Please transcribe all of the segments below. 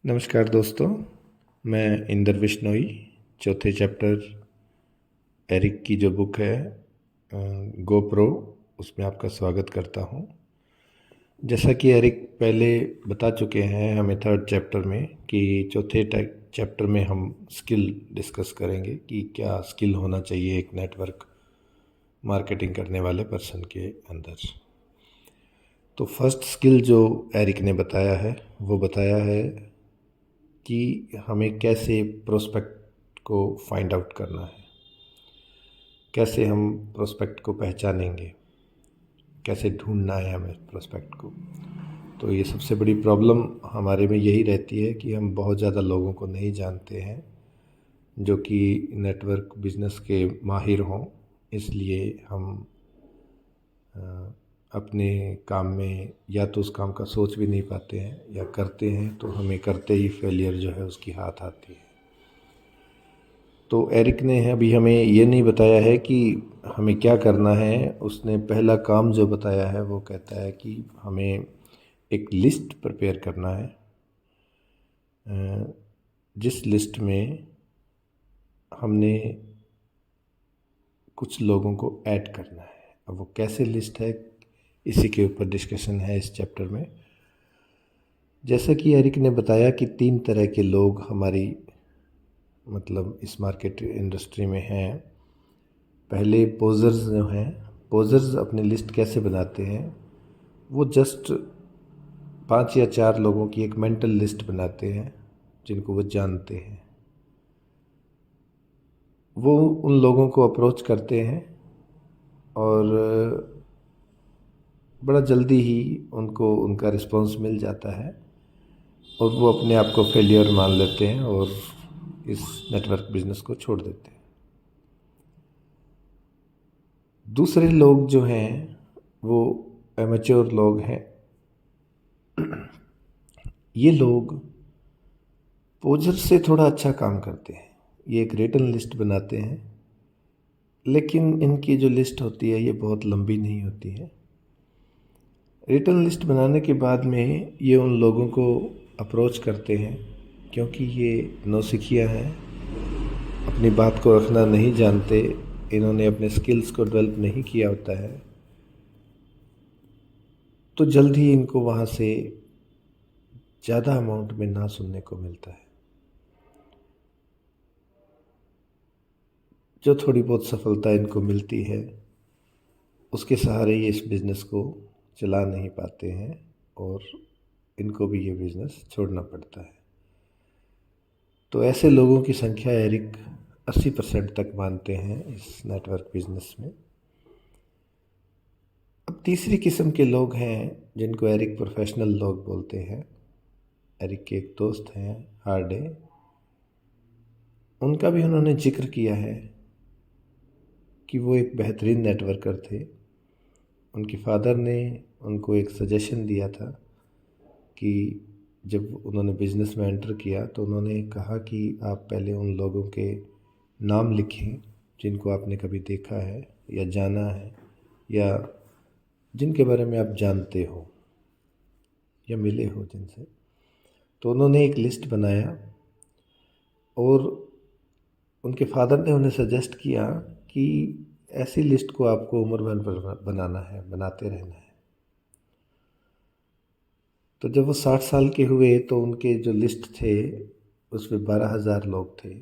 नमस्कार दोस्तों, मैं इंदर बिश्नोई। चौथे चैप्टर एरिक की जो बुक है गोप्रो, उसमें आपका स्वागत करता हूँ। जैसा कि एरिक पहले बता चुके हैं हमें थर्ड चैप्टर में कि चौथे चैप्टर में हम स्किल डिस्कस करेंगे कि क्या स्किल होना चाहिए एक नेटवर्क मार्केटिंग करने वाले पर्सन के अंदर। तो फर्स्ट स्किल जो एरिक ने बताया है वो बताया है कि हमें कैसे प्रोस्पेक्ट को फाइंड आउट करना है, कैसे हम प्रोस्पेक्ट को पहचानेंगे, कैसे ढूंढना है हमें प्रोस्पेक्ट को। तो ये सबसे बड़ी प्रॉब्लम हमारे में यही रहती है कि हम बहुत ज़्यादा लोगों को नहीं जानते हैं जो कि नेटवर्क बिजनेस के माहिर हों। इसलिए हम अ, अपने काम में या तो उस काम का सोच भी नहीं पाते हैं या करते हैं तो हमें करते ही फेलियर जो है उसकी हाथ आती है। तो एरिक ने अभी हमें ये नहीं बताया है कि हमें क्या करना है। उसने पहला काम जो बताया है वो कहता है कि हमें एक लिस्ट प्रिपेयर करना है, जिस लिस्ट में हमने कुछ लोगों को ऐड करना है। अब वो कैसे लिस्ट है, इसी के ऊपर डिस्कशन है इस चैप्टर में। जैसा कि एरिक ने बताया कि 3 तरह के लोग हमारी मतलब इस मार्केट इंडस्ट्री में हैं। पहले पोजर्स जो हैं, पोजर्स अपनी लिस्ट कैसे बनाते हैं, वो जस्ट 5 या 4 लोगों की एक मेंटल लिस्ट बनाते हैं जिनको वो जानते हैं। वो उन लोगों को अप्रोच करते हैं और बड़ा जल्दी ही उनको उनका रिस्पांस मिल जाता है और वो अपने आप को फेलियर मान लेते हैं और इस नेटवर्क बिजनेस को छोड़ देते हैं। दूसरे लोग जो हैं वो एमेच्योर लोग हैं। ये लोग पोजर से थोड़ा अच्छा काम करते हैं। ये एक रिटन लिस्ट बनाते हैं, लेकिन इनकी जो लिस्ट होती है ये बहुत लंबी नहीं होती है। रिटन लिस्ट बनाने के बाद में ये उन लोगों को अप्रोच करते हैं क्योंकि ये नौसिखिया हैं, अपनी बात को रखना नहीं जानते, इन्होंने अपने स्किल्स को डेवलप नहीं किया होता है, तो जल्द ही इनको वहाँ से ज़्यादा अमाउंट में ना सुनने को मिलता है। जो थोड़ी बहुत सफलता इनको मिलती है उसके सहारे ये इस बिज़नेस को चला नहीं पाते हैं और इनको भी ये बिज़नेस छोड़ना पड़ता है। तो ऐसे लोगों की संख्या एरिक 80% तक मानते हैं इस नेटवर्क बिज़नेस में। अब तीसरी किस्म के लोग हैं जिनको एरिक प्रोफेशनल लोग बोलते हैं। एरिक के एक दोस्त हैं हार्डे, उनका भी उन्होंने जिक्र किया है कि वो एक बेहतरीन नेटवर्कर थे। उनके फादर ने उनको एक सजेशन दिया था कि जब उन्होंने बिज़नेस में एंटर किया तो उन्होंने कहा कि आप पहले उन लोगों के नाम लिखें जिनको आपने कभी देखा है या जाना है या जिनके बारे में आप जानते हो या मिले हो जिनसे। तो उन्होंने एक लिस्ट बनाया और उनके फादर ने उन्हें सजेस्ट किया कि ऐसी लिस्ट को आपको उम्र भर बनाना है, बनाते रहना है। तो जब वो 60 साल के हुए तो उनके जो लिस्ट थे उसमें 12,000 लोग थे।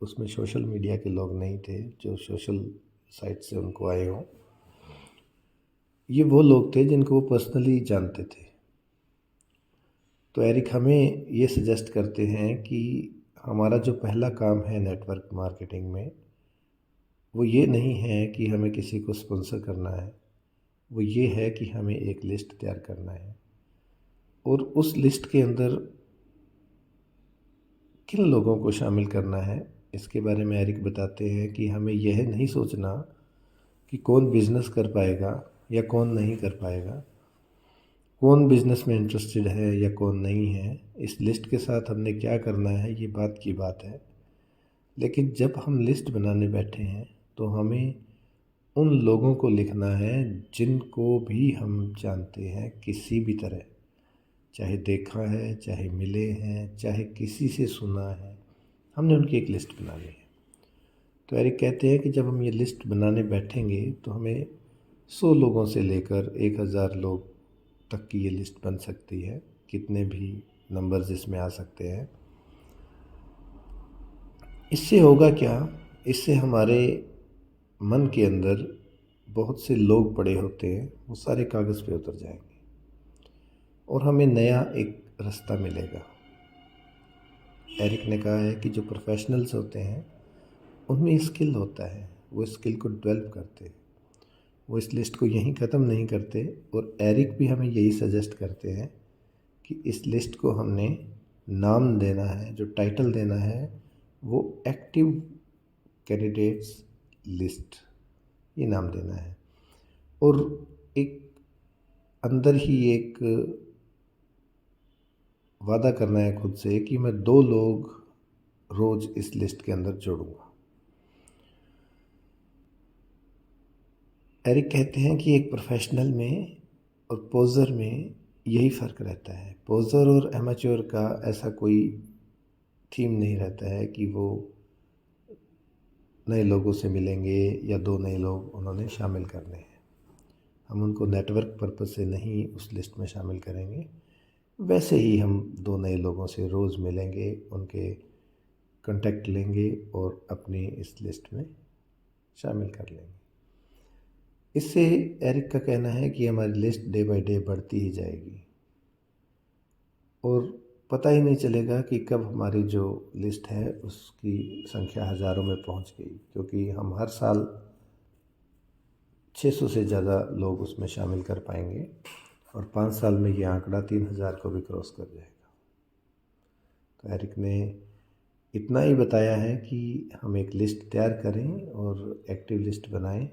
उसमें सोशल मीडिया के लोग नहीं थे जो सोशल साइट से उनको आए हों। ये वो लोग थे जिनको वो पर्सनली जानते थे। तो एरिक हमें ये सजेस्ट करते हैं कि हमारा जो पहला काम है नेटवर्क मार्केटिंग में वो ये नहीं है कि हमें किसी को स्पॉन्सर करना है, वो ये है कि हमें एक लिस्ट तैयार करना है और उस लिस्ट के अंदर किन लोगों को शामिल करना है इसके बारे में एरिक बताते हैं कि हमें यह नहीं सोचना कि कौन बिज़नेस कर पाएगा या कौन नहीं कर पाएगा, कौन बिज़नेस में इंटरेस्टेड है या कौन नहीं है। इस लिस्ट के साथ हमने क्या करना है ये बात की बात है, लेकिन जब हम लिस्ट बनाने बैठे हैं तो हमें उन लोगों को लिखना है जिनको भी हम जानते हैं किसी भी तरह, चाहे देखा है, चाहे मिले हैं, चाहे किसी से सुना है, हमने उनकी एक लिस्ट बना ली है। तो एरिक कहते हैं कि जब हम ये लिस्ट बनाने बैठेंगे तो हमें 100 लोगों से लेकर 1000 लोग तक की ये लिस्ट बन सकती है, कितने भी नंबर्स इसमें आ सकते हैं। इससे होगा क्या, इससे हमारे मन के अंदर बहुत से लोग पड़े होते हैं, वो सारे कागज़ पे उतर जाएंगे और हमें नया एक रास्ता मिलेगा। एरिक ने कहा है कि जो प्रोफेशनल्स होते हैं उनमें स्किल होता है, वो स्किल को डेवलप करते हैं, वो इस लिस्ट को यहीं ख़त्म नहीं करते। और एरिक भी हमें यही सजेस्ट करते हैं कि इस लिस्ट को हमने नाम देना है, जो टाइटल देना है वो एक्टिव कैंडिडेट्स लिस्ट, ये नाम देना है। और एक अंदर ही एक वादा करना है खुद से कि मैं 2 लोग रोज़ इस लिस्ट के अंदर जोड़ूंगा। एरिक कहते हैं कि एक प्रोफेशनल में और पोज़र में यही फ़र्क रहता है। पोज़र और एमेच्योर का ऐसा कोई थीम नहीं रहता है कि वो नए लोगों से मिलेंगे या 2 नए लोग उन्होंने शामिल करने हैं। हम उनको नेटवर्क पर्पस से नहीं उस लिस्ट में शामिल करेंगे। वैसे ही हम 2 नए लोगों से रोज़ मिलेंगे, उनके कांटेक्ट लेंगे और अपनी इस लिस्ट में शामिल कर लेंगे। इससे एरिक का कहना है कि हमारी लिस्ट डे बाय डे बढ़ती ही जाएगी और पता ही नहीं चलेगा कि कब हमारी जो लिस्ट है उसकी संख्या हज़ारों में पहुंच गई, क्योंकि हम हर साल 600 से ज़्यादा लोग उसमें शामिल कर पाएंगे और 5 साल में ये आंकड़ा 3000 को भी क्रॉस कर जाएगा। तो एरिक ने इतना ही बताया है कि हम एक लिस्ट तैयार करें और एक्टिव लिस्ट बनाएं।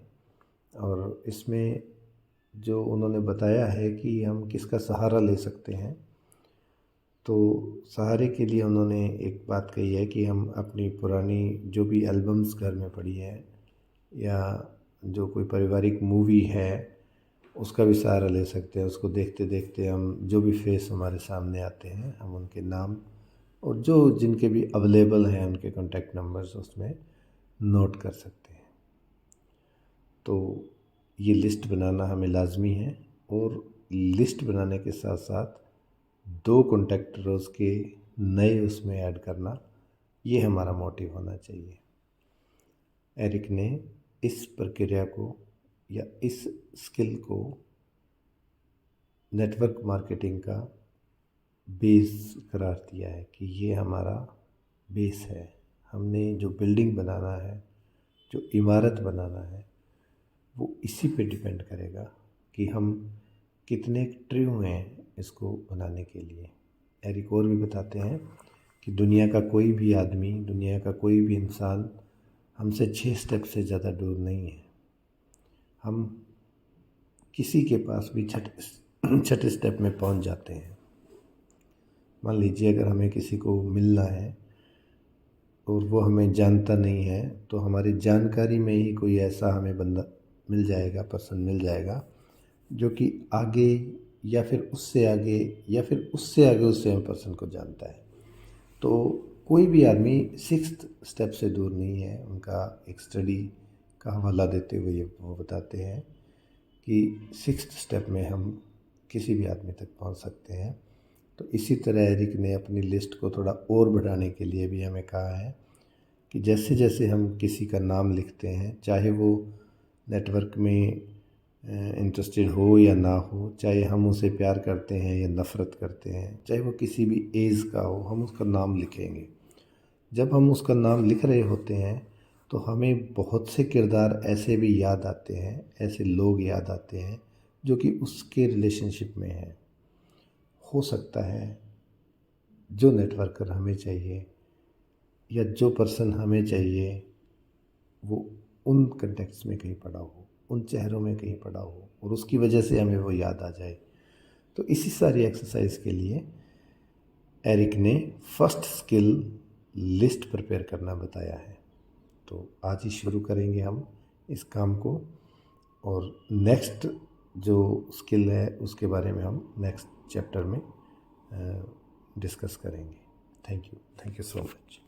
और इसमें जो उन्होंने बताया है कि हम किसका सहारा ले सकते हैं, तो सहारे के लिए उन्होंने एक बात कही है कि हम अपनी पुरानी जो भी एल्बम्स घर में पड़ी है या जो कोई पारिवारिक मूवी है उसका भी सहारा ले सकते हैं। उसको देखते देखते हम जो भी फेस हमारे सामने आते हैं हम उनके नाम और जो जिनके भी अवेलेबल हैं उनके कॉन्टैक्ट नंबर्स उसमें नोट कर सकते हैं। तो ये लिस्ट बनाना हमें लाजमी है और लिस्ट बनाने के साथ साथ 2 कॉन्टैक्ट रोज़ के नए उसमें ऐड करना, ये हमारा मोटिव होना चाहिए। एरिक ने इस प्रक्रिया को या इस स्किल को नेटवर्क मार्केटिंग का बेस करार दिया है कि ये हमारा बेस है। हमने जो बिल्डिंग बनाना है, जो इमारत बनाना है, वो इसी पे डिपेंड करेगा कि हम कितने ट्रू हैं इसको बनाने के लिए। एरिक और भी बताते हैं कि दुनिया का कोई भी आदमी, दुनिया का कोई भी इंसान हमसे 6 स्टेप से ज़्यादा दूर नहीं है। हम किसी के पास भी छठे स्टेप में पहुंच जाते हैं। मान लीजिए अगर हमें किसी को मिलना है और वो हमें जानता नहीं है, तो हमारी जानकारी में ही कोई ऐसा हमें बंदा मिल जाएगा, पर्सन मिल जाएगा जो कि आगे या फिर उससे आगे या फिर उससे आगे उस सेम पर्सन को जानता है। तो कोई भी आदमी 6th स्टेप से दूर नहीं है। उनका एक स्टडी का हवाला देते हुए ये वो बताते हैं कि 6th स्टेप में हम किसी भी आदमी तक पहुंच सकते हैं। तो इसी तरह एरिक ने अपनी लिस्ट को थोड़ा और बढ़ाने के लिए भी हमें कहा है कि जैसे जैसे हम किसी का नाम लिखते हैं, चाहे वो नेटवर्क में इंटरेस्टेड हो या ना हो, चाहे हम उसे प्यार करते हैं या नफ़रत करते हैं, चाहे वो किसी भी एज का हो, हम उसका नाम लिखेंगे। जब हम उसका नाम लिख रहे होते हैं तो हमें बहुत से किरदार ऐसे भी याद आते हैं, ऐसे लोग याद आते हैं जो कि उसके रिलेशनशिप में हैं। हो सकता है जो नेटवर्कर हमें चाहिए या जो पर्सन हमें चाहिए वो उन कंटेक्ट्स में कहीं पड़ा हो, उन चेहरों में कहीं पड़ा हो और उसकी वजह से हमें वो याद आ जाए। तो इसी सारी एक्सरसाइज के लिए एरिक ने फर्स्ट स्किल लिस्ट प्रिपेयर करना बताया है। तो आज ही शुरू करेंगे हम इस काम को और नेक्स्ट जो स्किल है उसके बारे में हम नेक्स्ट चैप्टर में डिस्कस करेंगे। Thank you so much.